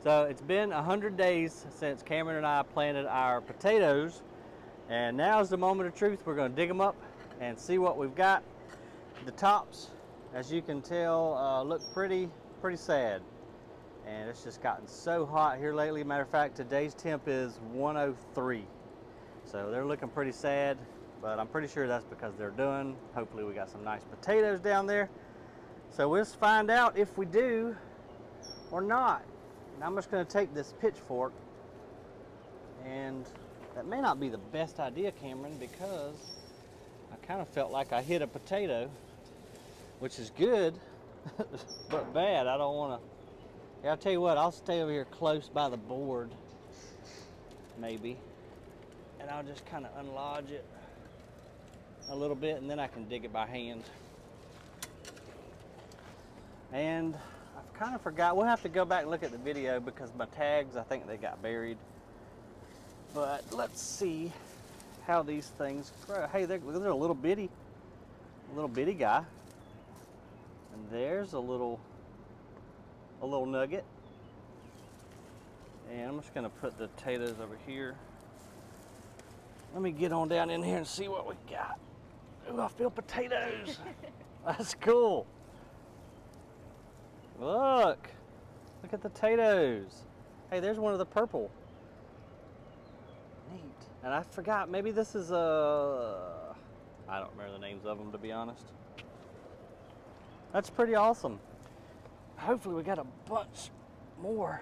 So it's been 100 days since Cameron and I planted our potatoes, and now is the moment of truth. We're going to dig them up and see what we've got. The tops, as you can tell, look pretty sad, and it's just gotten so hot here lately. Matter of fact, today's temp is 103, so they're looking pretty sad, but I'm pretty sure that's because they're done. Hopefully we got some nice potatoes down there, so we'll find out if we do or not. And I'm just going to take this pitchfork, and that may not be the best idea, Cameron, because I kind of felt like I hit a potato, which is good, but bad. I don't want to. Yeah, I'll tell you what, I'll stay over here close by the board, maybe, and I'll just kind of unlodge it a little bit, and then I can dig it by hand. And I've kind of forgot. We'll have to go back and look at the video because my tags, I think they got buried. But let's see how these things grow. Hey, they're a little bitty guy. And there's a little nugget. And I'm just gonna put the potatoes over here. Let me get on down in here and see what we got. Ooh, I feel potatoes. That's cool. Look at the potatoes. Hey, there's one of the purple. Neat. And I forgot, maybe this is I don't remember the names of them, to be honest. That's pretty awesome. Hopefully we got a bunch more,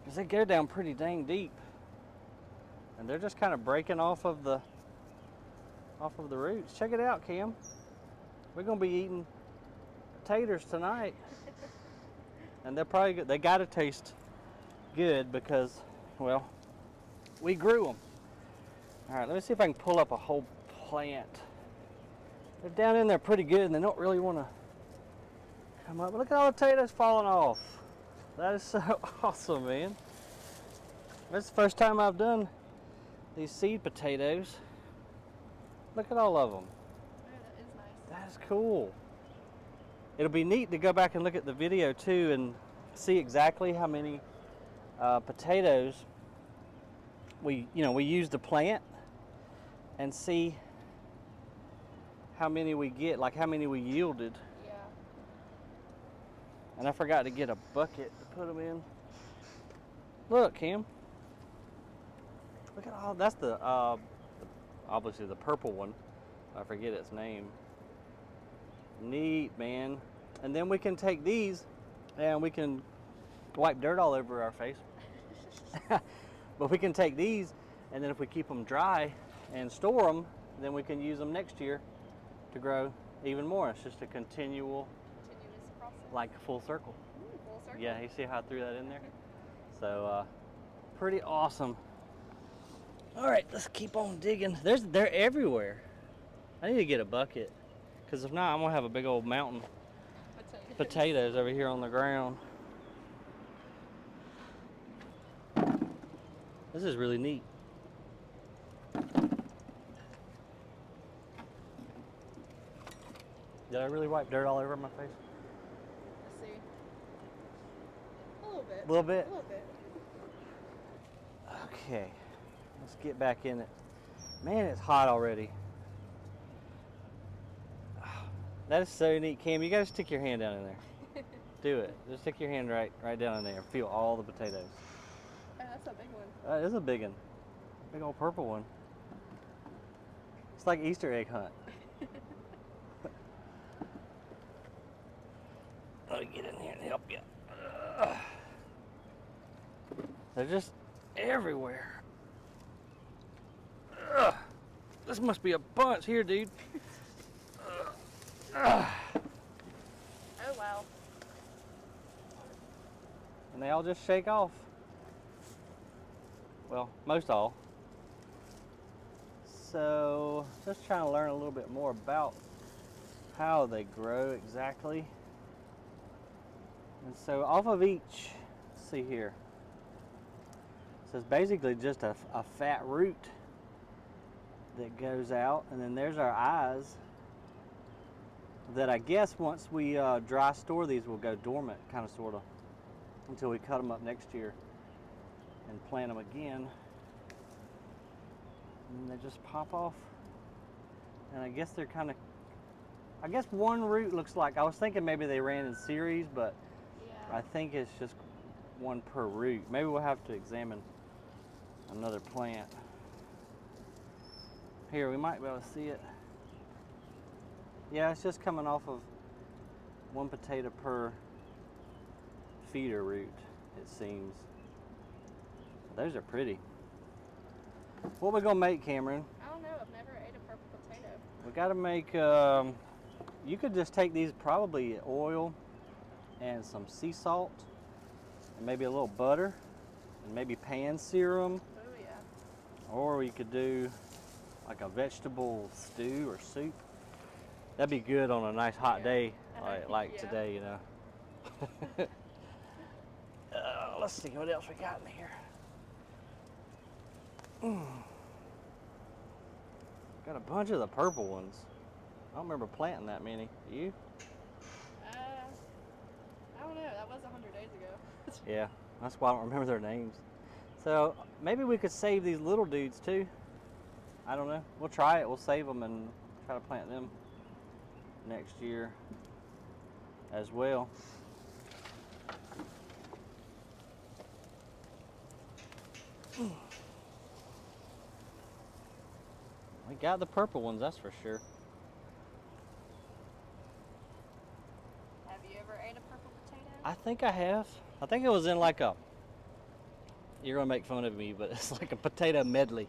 because they go down pretty dang deep, and they're just kind of breaking off of the roots. Check it out, Cam. We're gonna be eating taters tonight, and they're probably good. They gotta taste good because, well, we grew them. All right, let me see if I can pull up a whole plant. They're down in there pretty good, and they don't really want to come up. But look at all the potatoes falling off. That is so awesome, man. That's the first time I've done these seed potatoes. Look at all of them. Yeah, that is nice. That is cool. It'll be neat to go back and look at the video too and see exactly how many potatoes we use to plant, and see how many we get, like how many we yielded. Yeah. And I forgot to get a bucket to put them in. Look, Kim. Look at all. That's the obviously the purple one. I forget its name. Neat, man. And then we can take these and we can wipe dirt all over our face. But we can take these, and then if we keep them dry and store them, then we can use them next year to grow even more. It's just a continuous process. Like full circle. Ooh, full circle. Yeah, you see how I threw that in there? So pretty awesome. All right, let's keep on digging. They're everywhere. I need to get a bucket, because if not, I'm gonna have a big old mountain potatoes over here on the ground. This is really neat. Did I really wipe dirt all over my face? Let's see. A little bit. A little bit? A little bit. Okay, let's get back in it. Man, it's hot already. That is so neat, Cam. You gotta stick your hand down in there. Do it. Just stick your hand right down in there. Feel all the potatoes. Oh, that's a big one. That is a big one. Big old purple one. It's like Easter egg hunt. Let me get in here and help you. They're just everywhere. This must be a bunch here, dude. Oh, wow. And they all just shake off. Well, most all. So, just trying to learn a little bit more about how they grow exactly. And so off of each, let's see here. So it's basically just a fat root that goes out, and then there's our eyes that I guess once we dry store these will go dormant, kind of sort of. until we cut them up next year and plant them again. And they just pop off. And I guess they're kind of, I guess one root looks like, I was thinking maybe they ran in series, but Yeah. I think it's just one per root. Maybe we'll have to examine another plant. Here, we might be able to see it. Yeah, it's just coming off of one potato per feeder root, it seems. Those are pretty. What we gonna make, Cameron? I don't know. I've never ate a purple potato. We gotta make, you could just take these, probably oil and some sea salt and maybe a little butter and maybe pan serum, Oh yeah. or we could do like a vegetable stew or soup. That'd be good on a nice hot Yeah. day like Yeah. today, you know. Let's see what else we got in here. Got a bunch of the purple ones. I don't remember planting that many. You? I don't know. That was 100 days ago. Yeah, that's why I don't remember their names. So maybe we could save these little dudes too. I don't know. We'll try it. We'll save them and try to plant them next year as well. We got the purple ones, that's for sure. Have you ever ate a purple potato? I think I have. I think it was in like a, you're gonna make fun of me, but it's like a potato medley.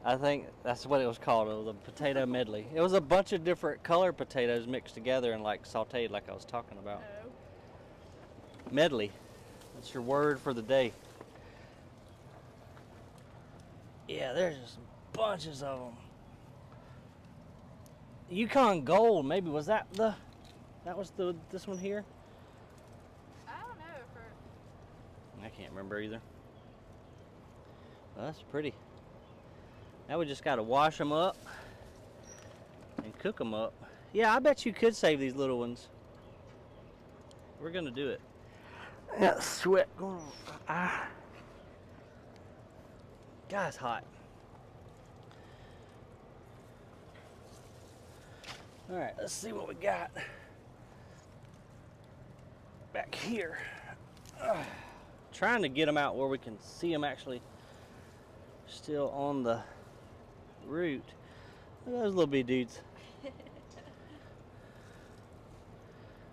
I think that's what it was called. It was a potato medley. It was a bunch of different color potatoes mixed together and like sauteed, like I was talking about. Oh. Medley. That's your word for the day. Yeah, there's just bunches of them. Yukon Gold, maybe was that this one here? I don't know. I can't remember either. Well, that's pretty. Now we just got to wash them up and cook them up. Yeah, I bet you could save these little ones. We're gonna do it. Got sweat going on. God, it's hot. All right, let's see what we got back here. Trying to get them out where we can see them actually still on the root. Look at those little bitty dudes.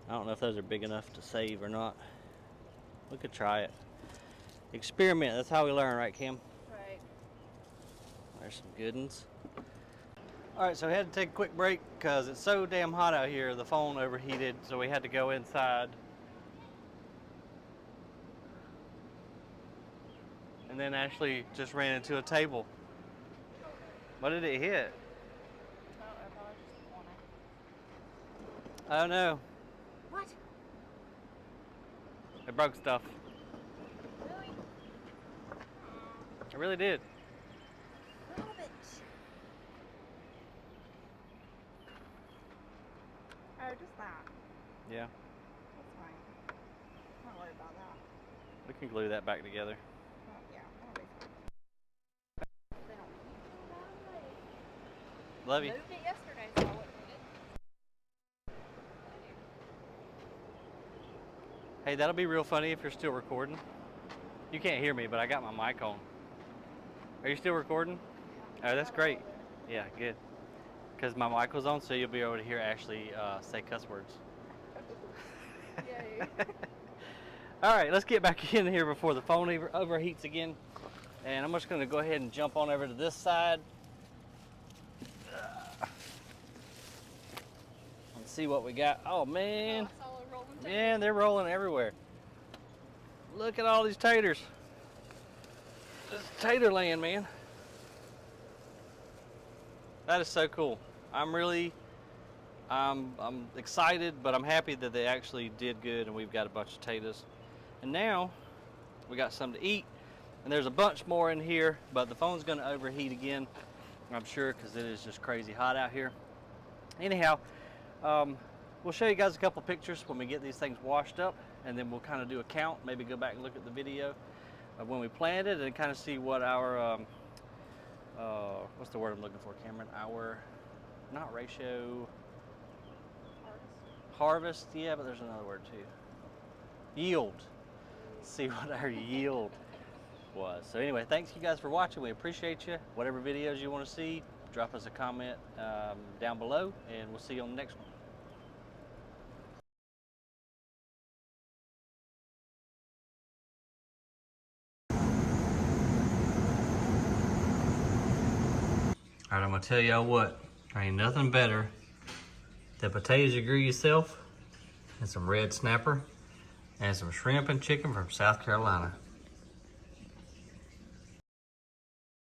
I don't know if those are big enough to save or not. We could try it. Experiment, that's how we learn, right, Kim? Right. There's some good ones. All right, so we had to take a quick break because it's so damn hot out here. The phone overheated, so we had to go inside. And then Ashley just ran into a table. What did it hit? Oh, I thought I just wanted. Oh no, What? it broke stuff. Really? It really did. Rubbish. Oh, just that. Yeah, That's fine. Not worried about that. we can glue that back together. Oh, yeah, that'll be fine. They don't Love you. moved it yesterday, so I wouldn't need it. Hey, that'll be real funny if you're still recording. You can't hear me, but I got my mic on. Are you still recording? Oh, that's great. Yeah, good. Because my mic was on, so you'll be able to hear Ashley say cuss words. Yay. All right, let's get back in here before the phone overheats again. And I'm just going to go ahead and jump on over to this side. And see what we got. Oh, man. Oh, I saw a rolling tape. Man, they're rolling everywhere. Look at all these taters. This is tater land, man. That is so cool. I'm excited, but I'm happy that they actually did good and we've got a bunch of taters. And now we got something to eat, and there's a bunch more in here, but the phone's gonna overheat again, I'm sure, because it is just crazy hot out here. Anyhow, we'll show you guys a couple pictures when we get these things washed up, and then we'll kind of do a count, maybe go back and look at the video of when we planted and kind of see what our, what's the word I'm looking for, Cameron? Our, not ratio, harvest, yeah, but there's another word too. Yield. See what our yield was. So anyway, thanks you guys for watching. We appreciate you. Whatever videos you want to see, drop us a comment down below, and we'll see you on the next one. All right, I'm gonna tell y'all what, there ain't nothing better than potatoes you grew yourself and some red snapper and some shrimp and chicken from South Carolina.